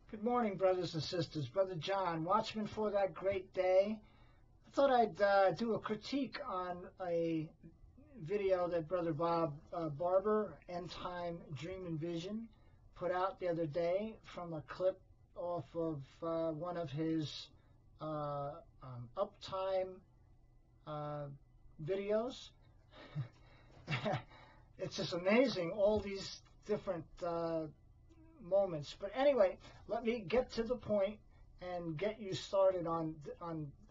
Good morning, brothers and sisters. Brother John, watchman for that great day. I thought I'd do a critique on a video that Brother Bob Barber, End Time Dream and Vision, put out the other day from a clip off of one of his uptime videos. It's just amazing, all these different moments. But anyway, let me get to the point and get you started on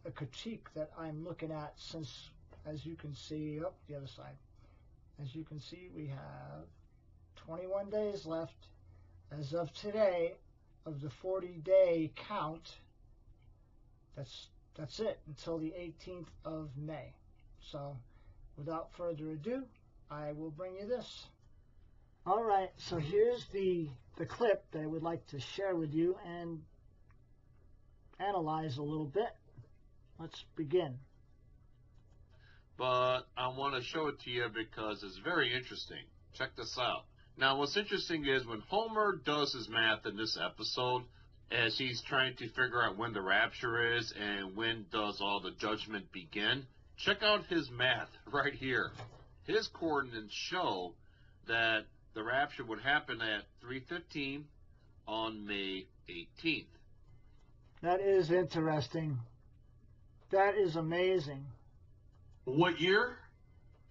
a critique that I'm looking at, since, as you can see, up the other side, as you can see, we have 21 days left as of today of the 40-day count. That's it until the 18th of May. So without further ado, I will bring you this. All right, so here's the clip that I would like to share with you and analyze a little bit. Let's begin. But I want to show it to you because it's very interesting. Check this out. Now, what's interesting is when Homer does his math in this episode, as he's trying to figure out when the rapture is and when does all the judgment begin, check out his math right here. His coordinates show that the rapture would happen at 3:15 on May 18th. That is interesting. That is amazing. What year?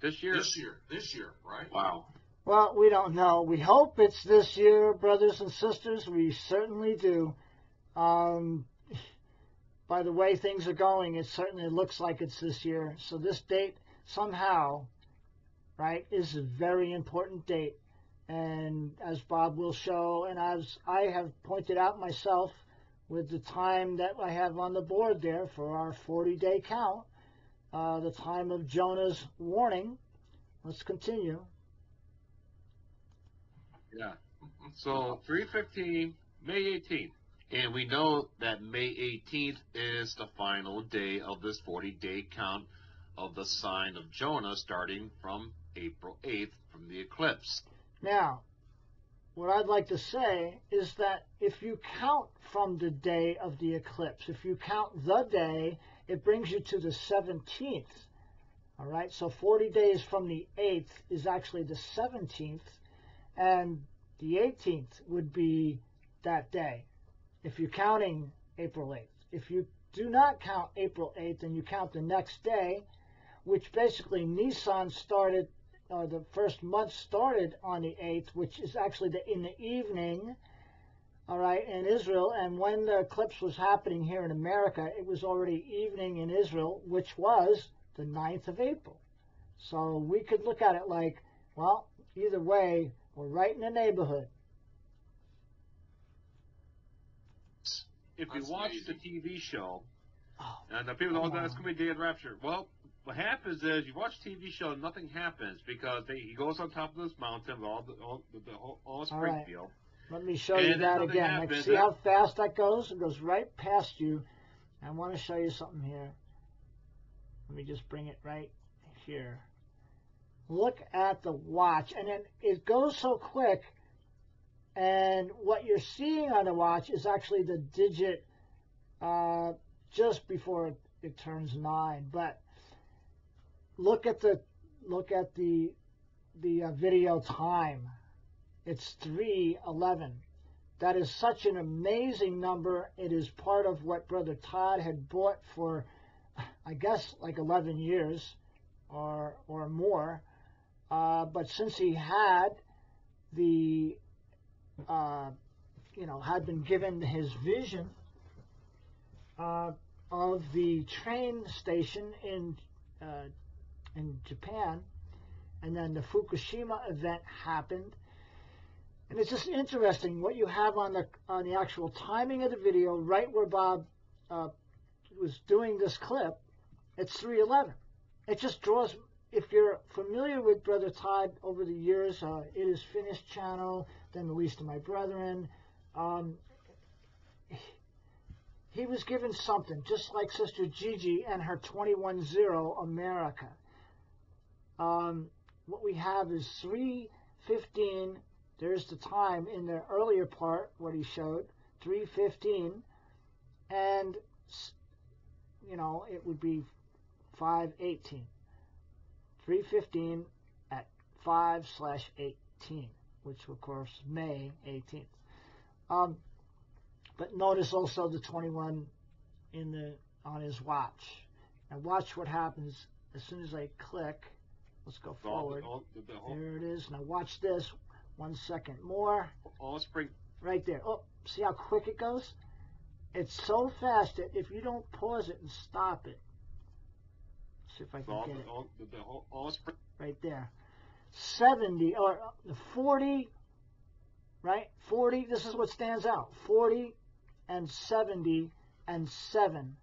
This year. This year, right? Wow. Well, we don't know. We hope it's this year, brothers and sisters. We certainly do. By the way things are going, it certainly looks like it's this year. So this date somehow, right, is a very important date. And as Bob will show, and as I have pointed out myself with the time that I have on the board there for our 40-day count, the time of Jonah's warning. Let's continue. Yeah. So 3:15, May 18th. And we know that May 18th is the final day of this 40-day count of the sign of Jonah, starting from April 8th from the eclipse. Now, what I'd like to say is that if you count from the day of the eclipse, if you count the day, it brings you to the 17th. All right, so 40 days from the 8th is actually the 17th, and the 18th would be that day, if you're counting April 8th. If you do not count April 8th and you count the next day, which basically Nisan started, the first month started on the 8th, which is actually in the evening, all right, in Israel. And when the eclipse was happening here in America, it was already evening in Israel, which was the 9th of April. So we could look at it like, well, either way, we're right in the neighborhood. If you watch the TV show, Oh, and the people, oh, that's going to be Day of Rapture. Well, what happens is you watch TV show and nothing happens because he goes on top of this mountain with all Springfield. Let me show you that again. Like, see how fast that goes? It goes right past you. I want to show you something here. Let me just bring it right here. Look at the watch. And then it goes so quick. And what you're seeing on the watch is actually the digit just before it turns 9. But look at the video time. It's 3:11. That is such an amazing number. It is part of what Brother Todd had bought for, I guess, like 11 years or more. But since he had the had been given his vision of the train station in Japan, and then the Fukushima event happened, and it's just interesting what you have on the actual timing of the video, right where Bob was doing this clip. It's 3:11. It just draws. If you're familiar with Brother Todd over the years, It Is Finished channel, then The Least of My Brethren, he was given something, just like Sister Gigi and her 21-0 America. What we have is 3:15 There's the time in the earlier part, what he showed, 3:15, and it would be 5:18. 3:15 at 5/18, which of course May 18th. But notice also the 21 on his watch. Now watch what happens as soon as I click. Let's go forward. There it is. Now watch this. 1 second more. Right there. Oh, see how quick it goes? It's so fast that if you don't pause it and stop it. Let's see if I can get it. Right there. 70 or 40, right? 40, this is what stands out. 40 and 70 and 7.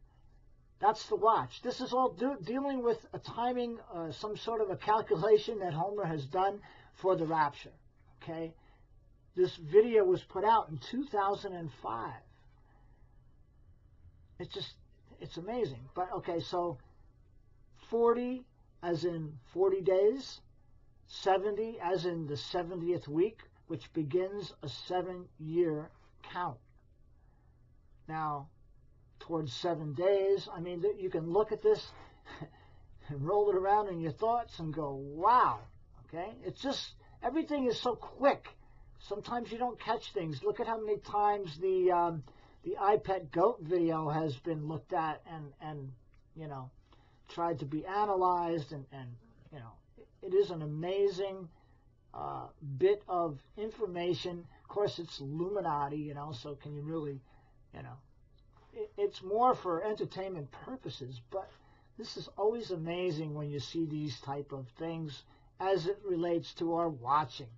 That's the watch. This is all dealing with a timing, some sort of a calculation that Homer has done for the rapture. Okay? This video was put out in 2005. It's amazing. But, okay, so 40 as in 40 days, 70 as in the 70th week, which begins a 7-year count. Now, towards 7 days, I mean, you can look at this and roll it around in your thoughts and go, wow, okay? It's just, everything is so quick. Sometimes you don't catch things. Look at how many times the iPet goat video has been looked at and tried to be analyzed, and it is an amazing bit of information. Of course, it's Illuminati, so can you really, it's more for entertainment purposes, but this is always amazing when you see these type of things as it relates to our watching,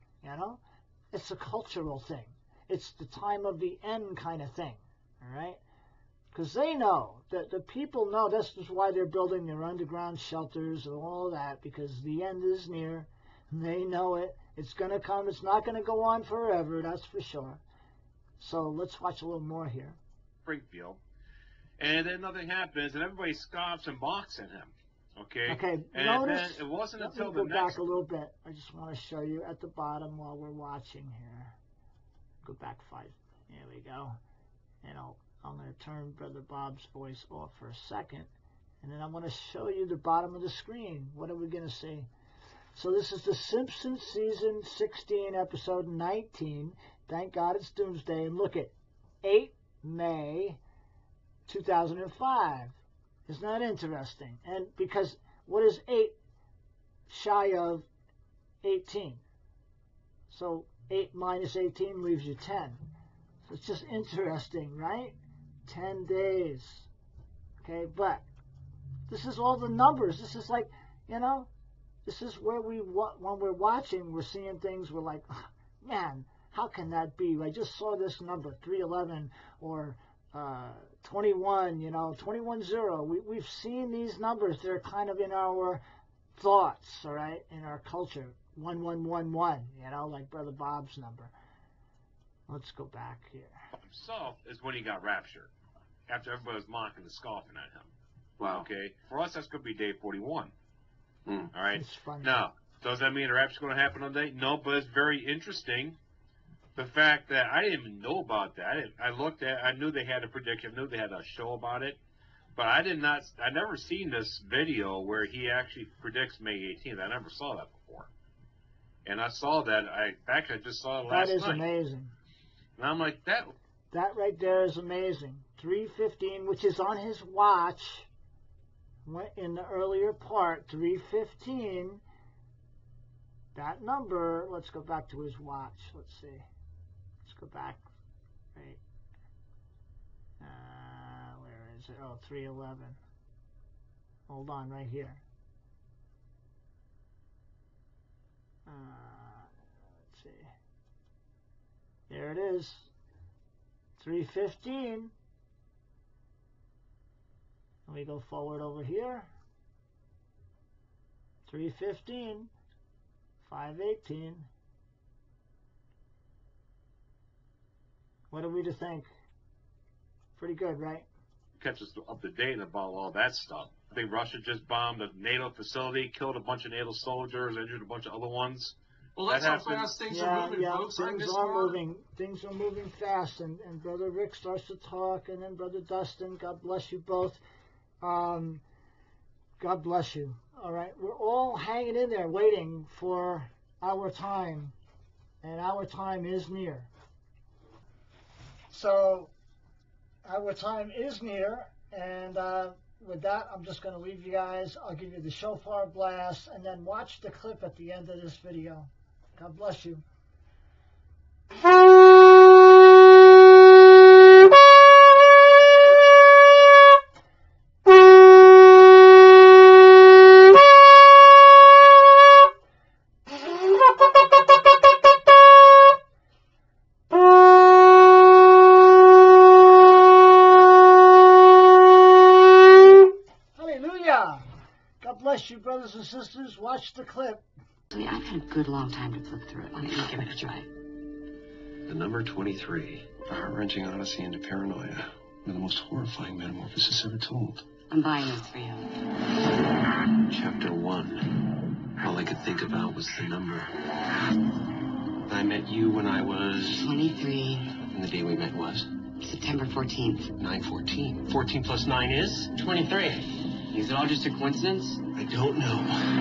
It's a cultural thing. It's the time of the end kind of thing, all right? Because they know, the people know, this is why they're building their underground shelters and all that, because the end is near. And they know it. It's going to come. It's not going to go on forever, that's for sure. So let's watch a little more here. Springfield. And then nothing happens, and everybody scoffs and mocks at him. Okay? Okay, and notice, then it wasn't until let me go back a little bit. I just want to show you at the bottom while we're watching here. Go back 5. There we go. And I'm going to turn Brother Bob's voice off for a second. And then I want to show you the bottom of the screen. What are we going to see? So this is the Simpsons season 16, episode 19. Thank God it's Doomsday. And look at 8 May 2005. Isn't that interesting? And because what is 8 shy of 18? So 8 minus 18 leaves you 10. So it's just interesting, right? 10 days. Okay, but this is all the numbers. This is like, this is where when we're watching, we're seeing things, we're like, man, how can that be? I just saw this number, 311 or 21, 21-0. We've seen these numbers. They're kind of in our thoughts, all right, in our culture. 1111, like Brother Bob's number. Let's go back here. Himself is when he got raptured, after everybody was mocking and scoffing at him. Wow. Okay? For us, that's going to be day 41. All right? It's funny. Now, does that mean the rapture's going to happen on day? No, but it's very interesting. The fact that I didn't even know about that. I knew they had a prediction. I knew they had a show about it. But I never seen this video where he actually predicts May 18th. I never saw that before. And I saw that. I just saw it last night. That is amazing. And I'm like, that right there is amazing. 3:15, which is on his watch. In the earlier part, 3:15. That number. Let's go back to his watch. Let's see. Let's go back. Right. Where is it? Oh, 3:11. Hold on, right here. Let's see. There it is. 3:15. Let me go forward over here. 3:15. 5:18. What are we to think? Pretty good, right? kept us up to date about all that stuff. I think Russia just bombed a NATO facility, killed a bunch of NATO soldiers, injured a bunch of other ones. Well, that's That how happened. fast things are moving, folks. Aren't things they are smart? moving. Things are moving fast, and Brother Rick starts to talk, and then Brother Dustin. God bless you both. God bless you. All right, we're all hanging in there, waiting for our time, and our time is near. So, our time is near, and with that, I'm just going to leave you guys. I'll give you the shofar blast, and then watch the clip at the end of this video. God bless you. Hallelujah! God bless you, brothers and sisters. Watch the clip. I've had a good long time to flip through it. Why don't you give it a try? The number 23, a heart-wrenching odyssey into paranoia, one of the most horrifying metamorphoses ever told. I'm buying this for you. Chapter 1. All I could think about was the number. I met you when I was... 23. And the day we met was? September 14th. 9/14. 14 plus 9 is? 23. Is it all just a coincidence? I don't know.